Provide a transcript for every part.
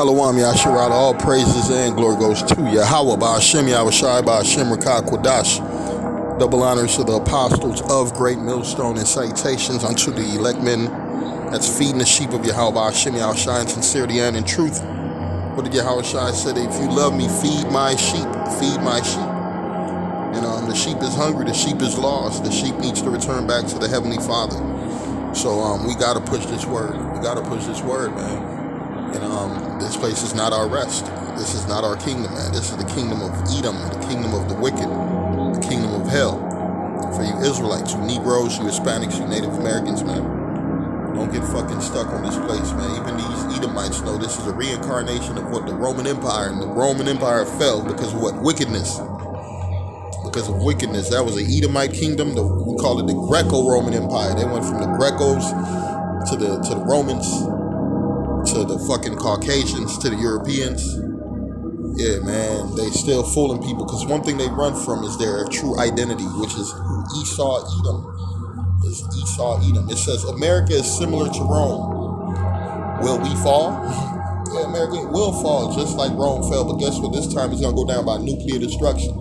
Shalom Yasharala, all praises and glory goes to Yahweh, Ba'ashem Yahushai, Ba'ashem Rakah Kwadash. Double honors to the apostles of Great Millstone and salutations unto the elect men that's feeding the sheep of Yahweh, Ba'ashem Yahushai in sincerity and in truth. What did Yahushai said? If you love me, feed my sheep, feed my sheep. And the sheep is hungry, the sheep is lost, the sheep needs to return back to the Heavenly Father. So we got to push this word. We got to push this word, man. And this place is not our rest. This is not our kingdom, man. This is the kingdom of Edom, the kingdom of the wicked, the kingdom of hell. For you Israelites, you Negroes, you Hispanics, you Native Americans, man. Don't get fucking stuck on this place, man. Even these Edomites know this is a reincarnation of what the Roman Empire, and the Roman Empire fell because of what? Wickedness. Because of wickedness. That was an Edomite kingdom. We call it the Greco-Roman Empire. They went from the Grecos to the Romans, to the fucking Caucasians, to the Europeans. Yeah, man, they still fooling people because one thing they run from is their true identity, which is who Esau Edom is. Esau Edom. It says America is similar to Rome. Will we fall? Yeah, America will fall just like Rome fell, but guess what? This time it's gonna go down by nuclear destruction,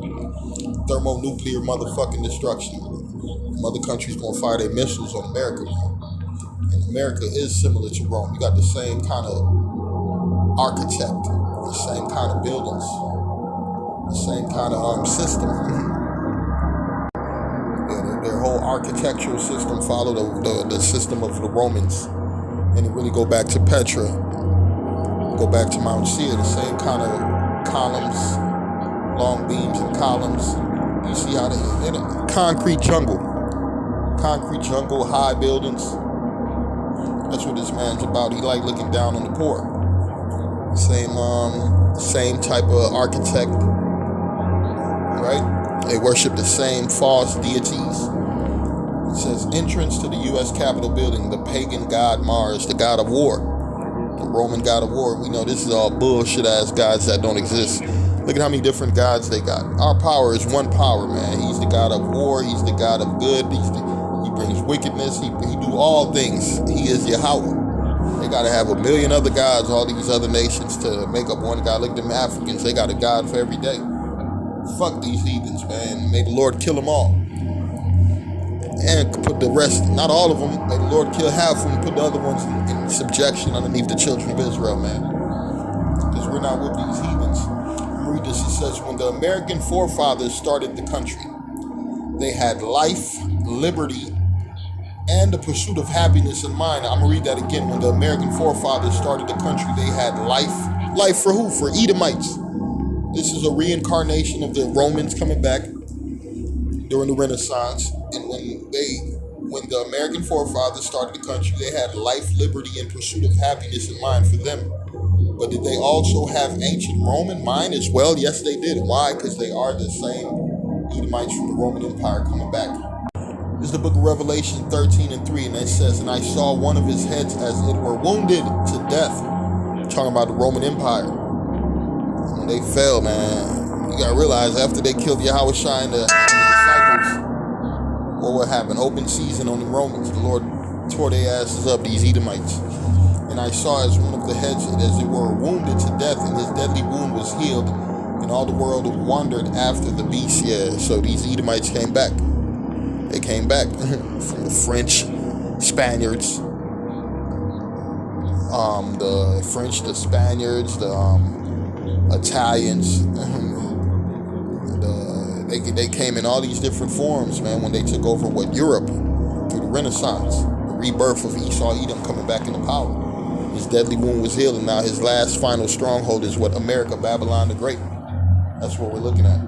thermonuclear motherfucking destruction. Other countries gonna fire their missiles on America. America is similar to Rome. You got the same kind of architect, the same kind of buildings, the same kind of system. Yeah, their whole architectural system followed the system of the Romans. And you really go back to Petra, go back to Mount Seir, the same kind of columns, long beams and columns. You see how they in a concrete jungle, high buildings. That's what this man's about. He like looking down on the poor. Same type of architect, right? They worship the same false deities. It says entrance to the U.S. Capitol building, the pagan god Mars, the god of war, the Roman god of war. We know this is all bullshit ass gods that don't exist. Look at how many different gods they got. Our power is one power, man. He's the god of war. He's the god of good. He brings wickedness. He do all things. He is Yahweh. They got to have a million other gods, all these other nations, to make up one God. Look at them Africans. They got a God for every day. Fuck these heathens, man. May the Lord kill them all. And put the rest, not all of them, may the Lord kill half of them, put the other ones in subjection underneath the children of Israel, man. Because we're not with these heathens. Read this. It says, when the American forefathers started the country, they had life, liberty, and the pursuit of happiness in mind. I'm going to read that again. When the American forefathers started the country, they had life. Life for who? For Edomites. This is a reincarnation of the Romans coming back during the Renaissance. And when the American forefathers started the country, they had life, liberty, and pursuit of happiness in mind for them. But did they also have ancient Rome in mind as well? Yes, they did. Why? Because they are the same Edomites from the Roman Empire coming back. This is the book of Revelation 13:3, and it says, and I saw one of his heads as it were wounded to death. Talking about the Roman Empire. When they fell, man, you gotta realize after they killed Yahushua and the disciples, what happened? Open season on the Romans. The Lord tore their asses up, these Edomites. And I saw as one of the heads, as it were, wounded to death, and his deadly wound was healed, and all the world wandered after the beast. Yeah, so these Edomites came back. They came back from the French, Spaniards, the Spaniards, the Italians. They came in all these different forms, man, when they took over Europe through the Renaissance, the rebirth of Esau Edom coming back into power. His deadly wound was healed, and now his last final stronghold is what? America, Babylon the Great. That's what we're looking at.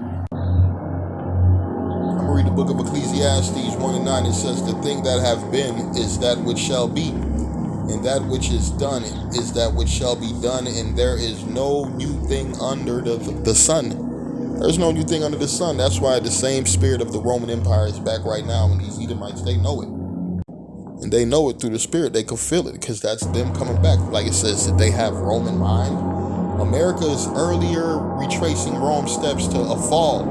Read the book of Ecclesiastes 1:9. It says, the thing that have been is that which shall be, and that which is done is that which shall be done, and there is no new thing under the sun. There's no new thing under the sun. That's why the same spirit of the Roman Empire is back right now, and these Edomites, they know it. And they know it through the spirit. They can feel it, because that's them coming back. Like it says that they have Roman mind. America is earlier retracing Rome's steps to a fall.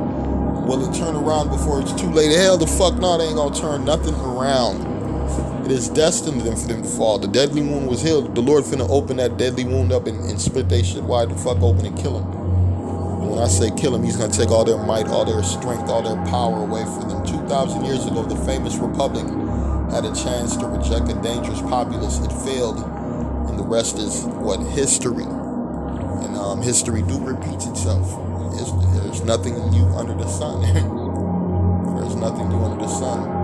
Will it turn around before it's too late? Hell the fuck no, they ain't gonna turn nothing around. It is destined for them to fall. The deadly wound was healed. The Lord finna open that deadly wound up and split they shit wide the fuck open and kill them. And when I say kill them, he's gonna take all their might, all their strength, all their power away from them. 2,000 years ago, the famous republic had a chance to reject a dangerous populace. It failed, and the rest is what? History. And history do repeat itself. There's nothing new under the sun. There's nothing new under the sun.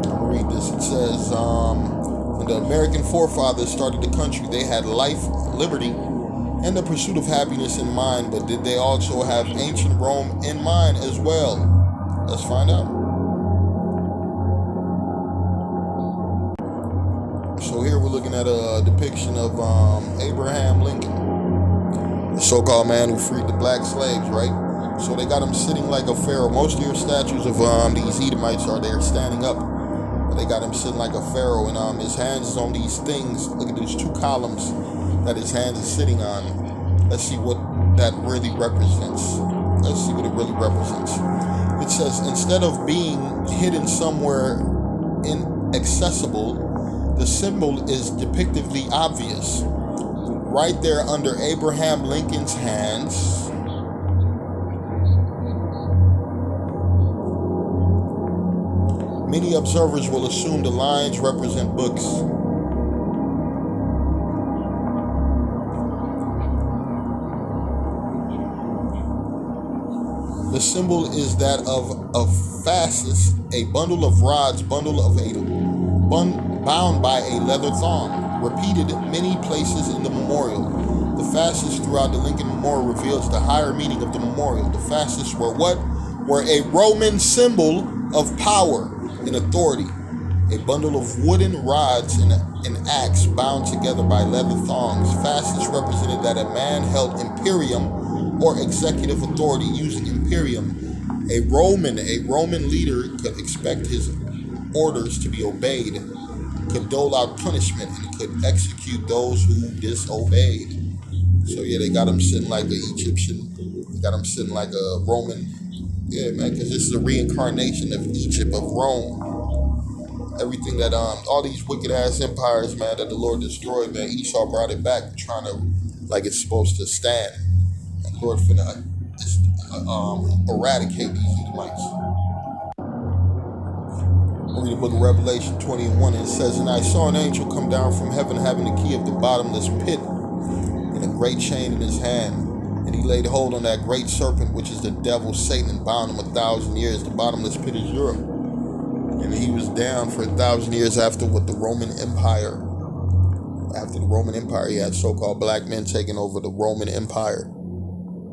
I'll read this. It says, when the American forefathers started the country, they had life, liberty, and the pursuit of happiness in mind, but did they also have ancient Rome in mind as well? Let's find out. So here we're looking at a depiction of Abraham Lincoln, the so-called man who freed the black slaves, right? So they got him sitting like a pharaoh. Most of your statues of these Edomites are there standing up. But they got him sitting like a pharaoh, and his hands is on these things. Look at these 2 columns that his hands are sitting on. Let's see what that really represents. Let's see what it really represents. It says, instead of being hidden somewhere inaccessible, the symbol is depictively obvious. Right there under Abraham Lincoln's hands. Many observers will assume the lines represent books. The symbol is that of a fasces, a bundle of rods, bound by a leather thong, repeated many places in the memorial. The fasces throughout the Lincoln Memorial reveals the higher meaning of the memorial. The fasces were what? Were a Roman symbol of power and authority. A bundle of wooden rods and an axe bound together by leather thongs. Fasces represented that a man held imperium or executive authority. Using imperium, a Roman leader could expect his orders to be obeyed, could dole out punishment, and could execute those who disobeyed. So yeah, they got him sitting like an Egyptian. They got him sitting like a Roman. Yeah, man, because this is a reincarnation of Egypt, of Rome. Everything that, all these wicked ass empires, man, that the Lord destroyed, man, Esau brought it back, trying to, like it's supposed to stand. And the Lord finna eradicate these Edomites. Read the book of Revelation 20:1, and it says, and I saw an angel come down from heaven having the key of the bottomless pit and a great chain in his hand. And he laid hold on that great serpent, which is the devil, Satan, and bound him 1,000 years. The bottomless pit is Europe. And he was down for 1,000 years after what the Roman Empire. After the Roman Empire, he had so-called black men taking over the Roman Empire.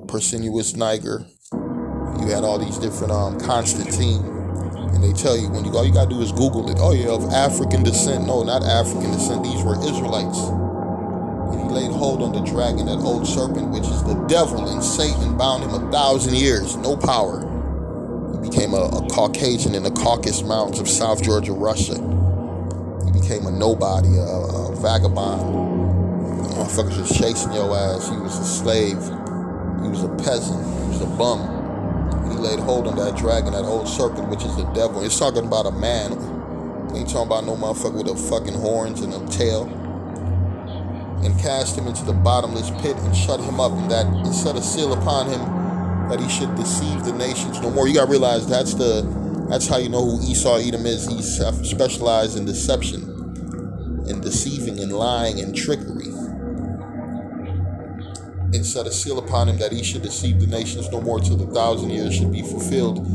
Perseus Niger. You had all these different Constantine. And they tell you, when all you gotta do is Google it. Oh yeah, of African descent. No, not African descent. These were Israelites. And he laid hold on the dragon, that old serpent, which is the devil, and Satan bound him 1,000 years. No power. He became a Caucasian in the Caucasus Mountains of South Georgia, Russia. He became a nobody, a vagabond. The motherfuckers was chasing your ass. He was a slave. He was a peasant. He was a bum. He laid hold on that dragon, that old serpent, which is the devil. It's talking about a man. He ain't talking about no motherfucker with a fucking horns and a tail. And cast him into the bottomless pit and shut him up, and that and set a seal upon him that he should deceive the nations no more. You gotta realize that's how you know who Esau Edom is. He's specialized in deception, in deceiving, and lying, and trickery. And set a seal upon him that he should deceive the nations no more till the 1,000 years should be fulfilled.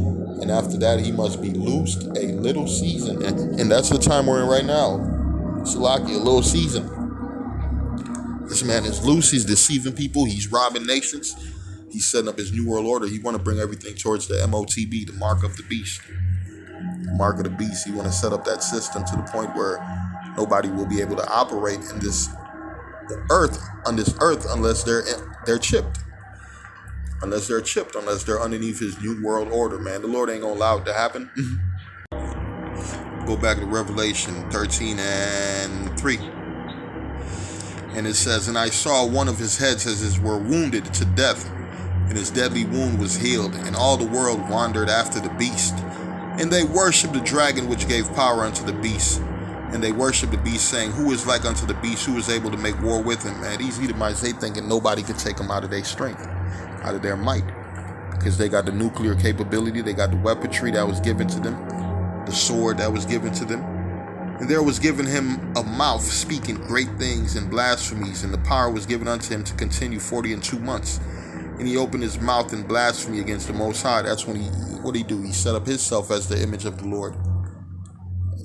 And after that, he must be loosed a little season. And that's the time we're in right now. Salaki, a little season. This man is loose. He's deceiving people. He's robbing nations. He's setting up his new world order. He want to bring everything towards the MOTB, the mark of the beast. The mark of the beast. He want to set up that system to the point where nobody will be able to operate in this earth, unless they're chipped. Unless they're underneath his new world order, man. The Lord ain't gonna allow it to happen. Go back to Revelation 13:3. And it says, and I saw one of his heads as it were wounded to death, and his deadly wound was healed, and all the world wandered after the beast, And they worshiped the dragon which gave power unto the beast. And they worshiped the beast, saying, who is like unto the beast, who is able to make war with him? Man, these Edomites, they thinking nobody could take them out of their strength, out of their might. Because they got the nuclear capability, they got the weaponry that was given to them, the sword that was given to them. And there was given him a mouth speaking great things and blasphemies, and the power was given unto him to continue 42 months. And he opened his mouth in blasphemy against the Most High. That's when what did he do? He set up himself as the image of the Lord,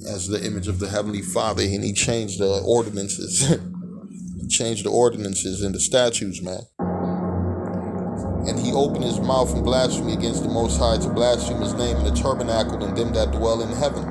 as the image of the Heavenly Father, and he changed the ordinances. He changed the ordinances and the statutes, man. And he opened his mouth in blasphemy against the Most High, to blaspheme his name in the tabernacle and them that dwell in heaven.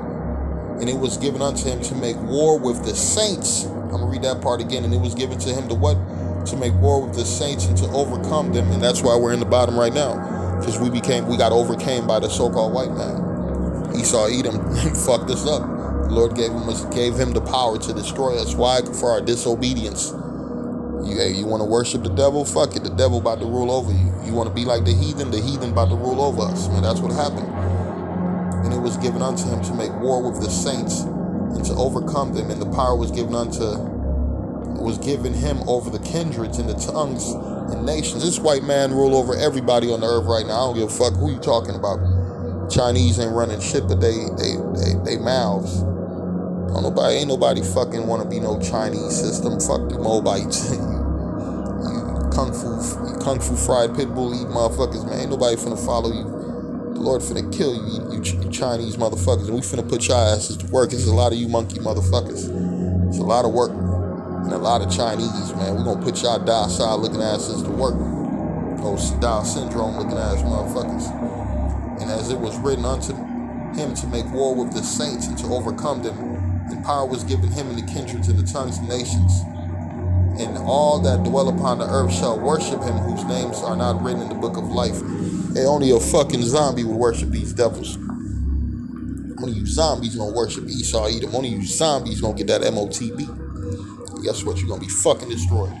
And it was given unto him to make war with the saints. I'm going to read that part again. And it was given to him to what? To make war with the saints and to overcome them. And that's why we're in the bottom right now. Because we got overcame by the so-called white man. Esau, Edom fucked us up. The Lord gave him the power to destroy us. Why? For our disobedience. You want to worship the devil? Fuck it. The devil about to rule over you. You want to be like the heathen about to rule over us. Man, that's what happened. And it was given unto him to make war with the saints and to overcome them. And the power was given him over the kindreds and the tongues and nations. This white man rule over everybody on the earth right now. I don't give a fuck who you talking about. Chinese ain't running shit, but they mouths. Ain't nobody fucking want to be no Chinese system. Fuck the Moabites. you kung fu fried pit bull eat motherfuckers, man. Ain't nobody finna follow you. The Lord finna kill you Chinese motherfuckers, and we finna put your asses to work. There's a lot of you monkey motherfuckers. It's a lot of work and a lot of Chinese, man. We gonna put y'all docile looking asses to work. Those Down syndrome looking ass motherfuckers. And as it was written unto him to make war with the saints and to overcome them, and power was given him in the kindreds and the tongues and nations. And all that dwell upon the earth shall worship him, whose names are not written in the book of life. Hey, only a fucking zombie would worship these devils. Only you zombies gonna worship Esau, Edom. Only you zombies gonna get that MOTB. Guess what? You're gonna be fucking destroyed.